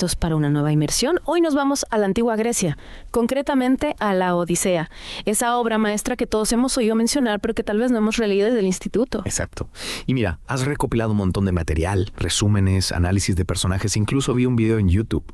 ¿Listos para una nueva inmersión? Hoy nos vamos a la antigua Grecia, concretamente a la Odisea, esa obra maestra que todos hemos oído mencionar, pero que tal vez no hemos releído desde el instituto. Exacto. Y mira, has recopilado un montón de material, resúmenes, análisis de personajes, incluso vi un video en YouTube.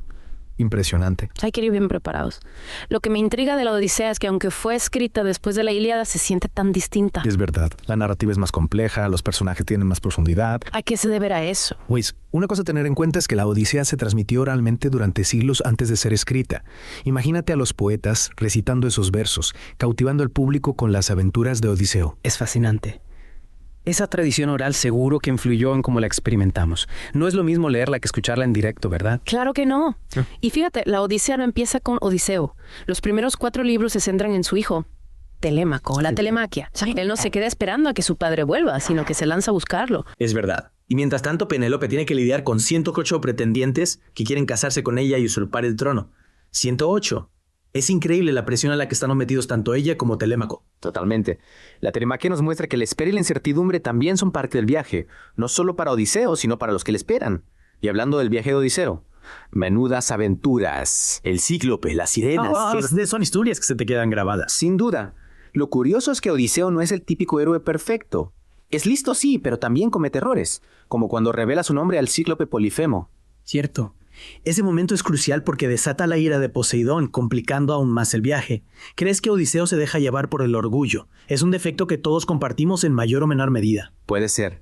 Impresionante. Hay que ir bien preparados. Lo que me intriga de la Odisea es que aunque fue escrita después de la Ilíada, se siente tan distinta. Es verdad. La narrativa es más compleja, los personajes tienen más profundidad. ¿A qué se deberá eso? Pues, una cosa a tener en cuenta es que la Odisea se transmitió oralmente durante siglos antes de ser escrita. Imagínate a los poetas recitando esos versos, cautivando al público con las aventuras de Odiseo. Es fascinante. Esa tradición oral seguro que influyó en cómo la experimentamos. No es lo mismo leerla que escucharla en directo, ¿verdad? Claro que no. Y fíjate, la Odisea no empieza con Odiseo. Los primeros 4 libros se centran en su hijo, Telémaco, la telemaquia. Él no se queda esperando a que su padre vuelva, sino que se lanza a buscarlo. Es verdad. Y mientras tanto, Penélope tiene que lidiar con 108 pretendientes que quieren casarse con ella y usurpar el trono. 108. Es increíble la presión a la que están sometidos tanto ella como Telémaco. Totalmente. La telemaquia nos muestra que la espera y la incertidumbre también son parte del viaje, no solo para Odiseo, sino para los que le esperan. Y hablando del viaje de Odiseo, menudas aventuras. El cíclope, las sirenas. Son historias que se te quedan grabadas. Sin duda. Lo curioso es que Odiseo no es el típico héroe perfecto. Es listo, sí, pero también comete errores, como cuando revela su nombre al cíclope Polifemo. Cierto. Ese momento es crucial porque desata la ira de Poseidón, complicando aún más el viaje. ¿Crees que Odiseo se deja llevar por el orgullo? Es un defecto que todos compartimos en mayor o menor medida. Puede ser.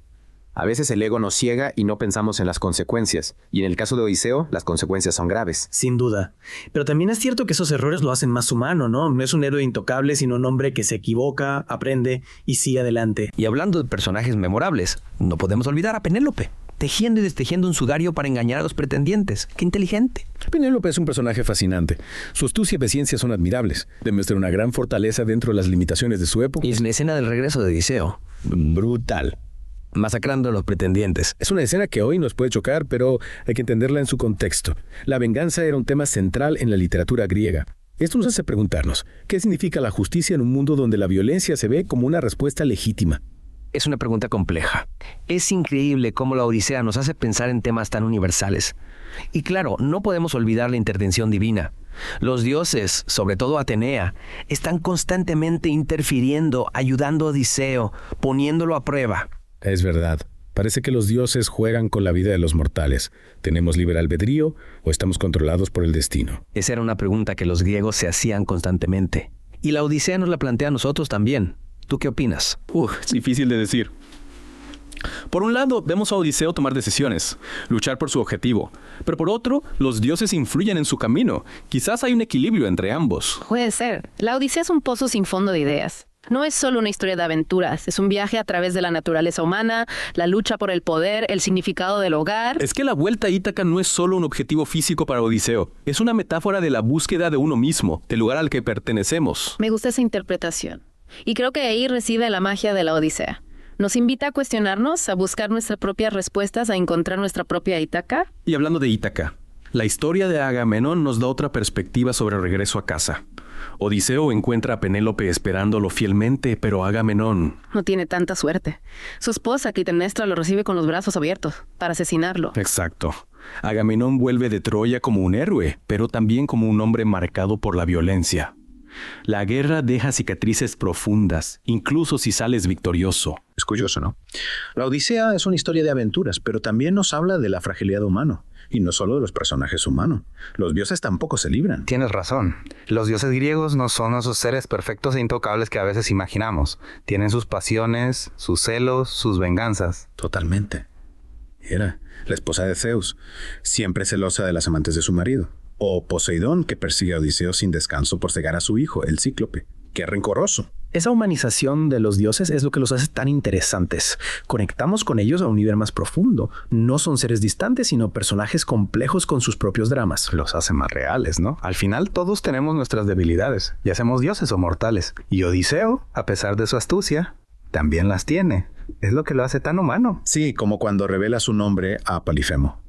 A veces el ego nos ciega y no pensamos en las consecuencias. Y en el caso de Odiseo, las consecuencias son graves. Sin duda. Pero también es cierto que esos errores lo hacen más humano, ¿no? No es un héroe intocable, sino un hombre que se equivoca, aprende y sigue adelante. Y hablando de personajes memorables, no podemos olvidar a Penélope, tejiendo y destejiendo un sudario para engañar a los pretendientes. ¡Qué inteligente! Penélope es un personaje fascinante. Su astucia y paciencia son admirables. Demuestra una gran fortaleza dentro de las limitaciones de su época. Y es la escena del regreso de Odiseo. Brutal. Masacrando a los pretendientes. Es una escena que hoy nos puede chocar, pero hay que entenderla en su contexto. La venganza era un tema central en la literatura griega. Esto nos hace preguntarnos, ¿qué significa la justicia en un mundo donde la violencia se ve como una respuesta legítima? Es una pregunta compleja. Es increíble cómo la Odisea nos hace pensar en temas tan universales. Y claro, no podemos olvidar la intervención divina. Los dioses, sobre todo Atenea, están constantemente interfiriendo, ayudando a Odiseo, poniéndolo a prueba. Es verdad. Parece que los dioses juegan con la vida de los mortales. ¿Tenemos libre albedrío o estamos controlados por el destino? Esa era una pregunta que los griegos se hacían constantemente. Y la Odisea nos la plantea a nosotros también. ¿Tú qué opinas? Es difícil de decir. Por un lado, vemos a Odiseo tomar decisiones, luchar por su objetivo. Pero por otro, los dioses influyen en su camino. Quizás hay un equilibrio entre ambos. Puede ser. La Odisea es un pozo sin fondo de ideas. No es solo una historia de aventuras, es un viaje a través de la naturaleza humana, la lucha por el poder, el significado del hogar. Es que la vuelta a Ítaca no es solo un objetivo físico para Odiseo, es una metáfora de la búsqueda de uno mismo, del lugar al que pertenecemos. Me gusta esa interpretación. Y creo que ahí reside la magia de la Odisea. Nos invita a cuestionarnos, a buscar nuestras propias respuestas, a encontrar nuestra propia Ítaca. Y hablando de Ítaca, la historia de Agamenón nos da otra perspectiva sobre el regreso a casa. Odiseo encuentra a Penélope esperándolo fielmente, pero Agamenón no tiene tanta suerte. Su esposa, Clitemnestra, lo recibe con los brazos abiertos para asesinarlo. Exacto. Agamenón vuelve de Troya como un héroe, pero también como un hombre marcado por la violencia. La guerra deja cicatrices profundas, incluso si sales victorioso. Es curioso, ¿no? La Odisea es una historia de aventuras, pero también nos habla de la fragilidad humana. Y no solo de los personajes humanos. Los dioses tampoco se libran. Tienes razón. Los dioses griegos no son esos seres perfectos e intocables que a veces imaginamos. Tienen sus pasiones, sus celos, sus venganzas. Totalmente. Hera, la esposa de Zeus, siempre celosa de las amantes de su marido. O Poseidón, que persigue a Odiseo sin descanso por cegar a su hijo, el cíclope. ¡Qué rencoroso! Esa humanización de los dioses es lo que los hace tan interesantes. Conectamos con ellos a un nivel más profundo. No son seres distantes, sino personajes complejos con sus propios dramas. Los hace más reales, ¿no? Al final todos tenemos nuestras debilidades, ya seamos dioses o mortales. Y Odiseo, a pesar de su astucia, también las tiene. Es lo que lo hace tan humano. Sí, como cuando revela su nombre a Polifemo.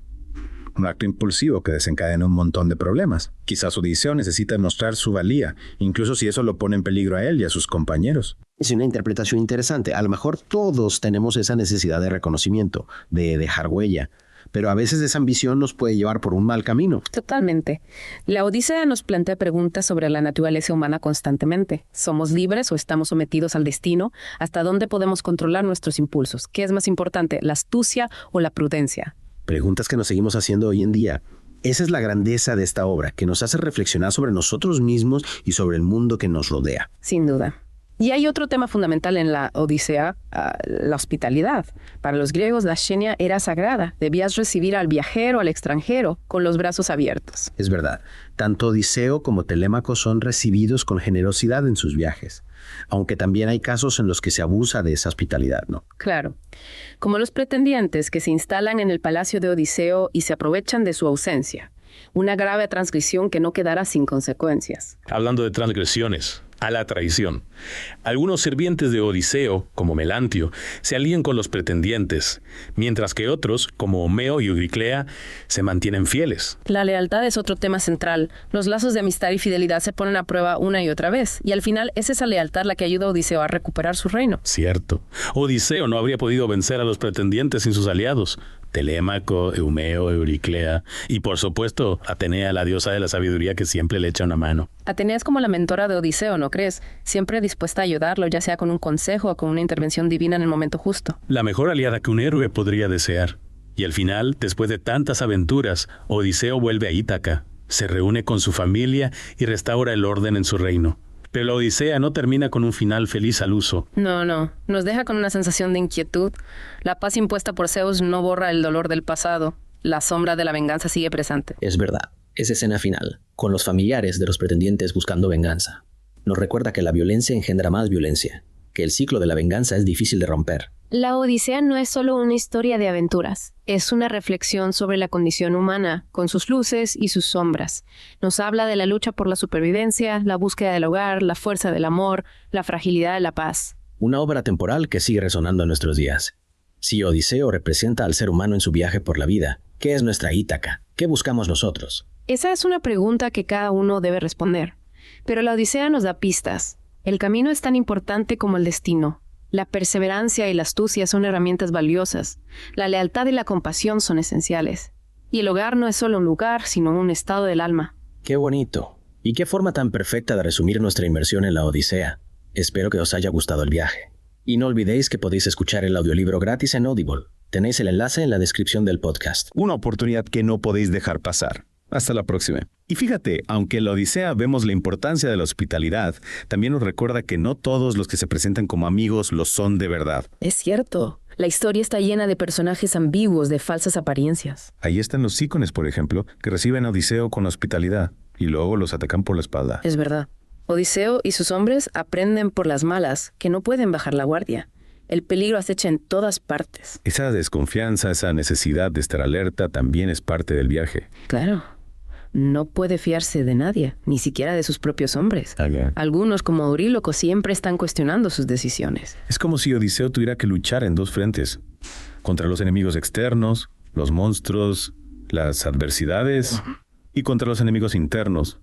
Un acto impulsivo que desencadena un montón de problemas. Quizás Odiseo necesita demostrar su valía, incluso si eso lo pone en peligro a él y a sus compañeros. Es una interpretación interesante. A lo mejor todos tenemos esa necesidad de reconocimiento, de dejar huella. pero a veces esa ambición nos puede llevar por un mal camino. Totalmente. La Odisea nos plantea preguntas sobre la naturaleza humana constantemente. ¿Somos libres o estamos sometidos al destino? ¿Hasta dónde podemos controlar nuestros impulsos? ¿Qué es más importante, la astucia o la prudencia? Preguntas que nos seguimos haciendo hoy en día. Esa es la grandeza de esta obra, que nos hace reflexionar sobre nosotros mismos y sobre el mundo que nos rodea. Sin duda. Y hay otro tema fundamental en la Odisea, la hospitalidad. Para los griegos, la xenia era sagrada. Debías recibir al viajero, al extranjero, con los brazos abiertos. Es verdad, tanto Odiseo como Telémaco son recibidos con generosidad en sus viajes, aunque también hay casos en los que se abusa de esa hospitalidad, ¿no? Claro. Como los pretendientes que se instalan en el palacio de Odiseo y se aprovechan de su ausencia. Una grave transgresión que no quedará sin consecuencias. Hablando de transgresiones, a la traición. Algunos sirvientes de Odiseo, como Melantio, se alían con los pretendientes, mientras que otros, como Homeo y Euriclea, se mantienen fieles. La lealtad es otro tema central. Los lazos de amistad y fidelidad se ponen a prueba una y otra vez, y al final es esa lealtad la que ayuda a Odiseo a recuperar su reino. Cierto. Odiseo no habría podido vencer a los pretendientes sin sus aliados. Telémaco, Eumeo, Euriclea y por supuesto Atenea, la diosa de la sabiduría que siempre le echa una mano. Atenea es como la mentora de Odiseo, ¿no crees? Siempre dispuesta a ayudarlo, ya sea con un consejo o con una intervención divina en el momento justo. La mejor aliada que un héroe podría desear. Y al final, después de tantas aventuras, Odiseo vuelve a Ítaca, se reúne con su familia y restaura el orden en su reino. Pero la Odisea no termina con un final feliz al uso. No, nos deja con una sensación de inquietud. La paz impuesta por Zeus no borra el dolor del pasado. La sombra de la venganza sigue presente. Es verdad, esa escena final, con los familiares de los pretendientes buscando venganza, nos recuerda que la violencia engendra más violencia, que el ciclo de la venganza es difícil de romper. La Odisea no es solo una historia de aventuras, es una reflexión sobre la condición humana, con sus luces y sus sombras. Nos habla de la lucha por la supervivencia, la búsqueda del hogar, la fuerza del amor, la fragilidad de la paz. Una obra temporal que sigue resonando en nuestros días. Si Odiseo representa al ser humano en su viaje por la vida, ¿qué es nuestra Ítaca? ¿Qué buscamos nosotros? Esa es una pregunta que cada uno debe responder. Pero la Odisea nos da pistas. El camino es tan importante como el destino. La perseverancia y la astucia son herramientas valiosas. La lealtad y la compasión son esenciales. Y el hogar no es solo un lugar, sino un estado del alma. ¡Qué bonito! Y qué forma tan perfecta de resumir nuestra inmersión en la Odisea. Espero que os haya gustado el viaje. Y no olvidéis que podéis escuchar el audiolibro gratis en Audible. Tenéis el enlace en la descripción del podcast. Una oportunidad que no podéis dejar pasar. Hasta la próxima. Y fíjate, aunque en la Odisea vemos la importancia de la hospitalidad, también nos recuerda que no todos los que se presentan como amigos lo son de verdad. Es cierto. La historia está llena de personajes ambiguos, de falsas apariencias. Ahí están los ícones, por ejemplo, que reciben a Odiseo con hospitalidad y luego los atacan por la espalda. Es verdad. Odiseo y sus hombres aprenden por las malas que no pueden bajar la guardia. El peligro acecha en todas partes. Esa desconfianza, esa necesidad de estar alerta también es parte del viaje. Claro. No puede fiarse de nadie, ni siquiera de sus propios hombres. Okay. Algunos, como Euríloco, siempre están cuestionando sus decisiones. Es como si Odiseo tuviera que luchar en dos frentes. Contra los enemigos externos, los monstruos, las adversidades, y contra los enemigos internos,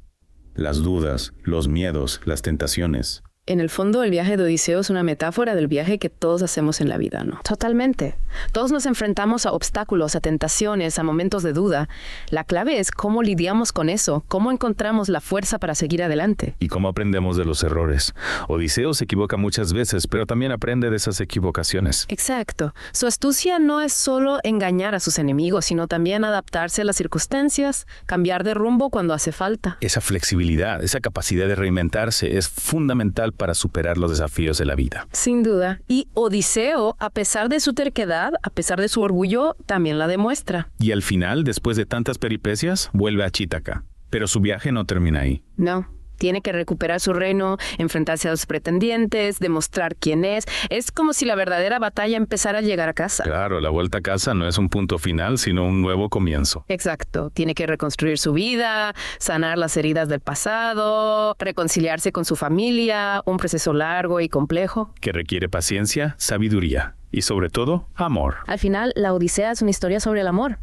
las dudas, los miedos, las tentaciones. En el fondo, el viaje de Odiseo es una metáfora del viaje que todos hacemos en la vida, ¿no? Totalmente. Todos nos enfrentamos a obstáculos, a tentaciones, a momentos de duda. La clave es cómo lidiamos con eso, cómo encontramos la fuerza para seguir adelante. Y cómo aprendemos de los errores. Odiseo se equivoca muchas veces, pero también aprende de esas equivocaciones. Exacto. Su astucia no es solo engañar a sus enemigos, sino también adaptarse a las circunstancias, cambiar de rumbo cuando hace falta. Esa flexibilidad, esa capacidad de reinventarse es fundamental para superar los desafíos de la vida. Sin duda. Y Odiseo, a pesar de su terquedad, a pesar de su orgullo, también la demuestra. Y al final, después de tantas peripecias, vuelve a Ítaca. Pero su viaje no termina ahí. No. Tiene que recuperar su reino, enfrentarse a los pretendientes, demostrar quién es. Es como si la verdadera batalla empezara a llegar a casa. Claro, la vuelta a casa no es un punto final, sino un nuevo comienzo. Exacto. Tiene que reconstruir su vida, sanar las heridas del pasado, reconciliarse con su familia, un proceso largo y complejo. Que requiere paciencia, sabiduría. Y sobre todo, amor. Al final, la Odisea es una historia sobre el amor.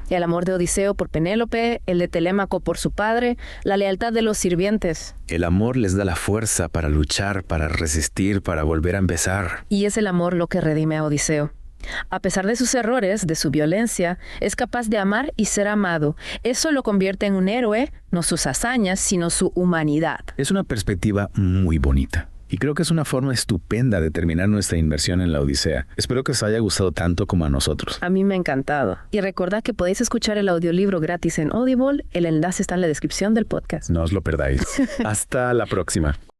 El amor de Odiseo por Penélope, el de Telémaco por su padre, la lealtad de los sirvientes. El amor les da la fuerza para luchar, para resistir, para volver a empezar. Y es el amor lo que redime a Odiseo. A pesar de sus errores, de su violencia, es capaz de amar y ser amado. Eso lo convierte en un héroe, no sus hazañas, sino su humanidad. Es una perspectiva muy bonita. Y creo que es una forma estupenda de terminar nuestra inmersión en la Odisea. Espero que os haya gustado tanto como a nosotros. A mí me ha encantado. Y recordad que podéis escuchar el audiolibro gratis en Audible. El enlace está en la descripción del podcast. No os lo perdáis. Hasta la próxima.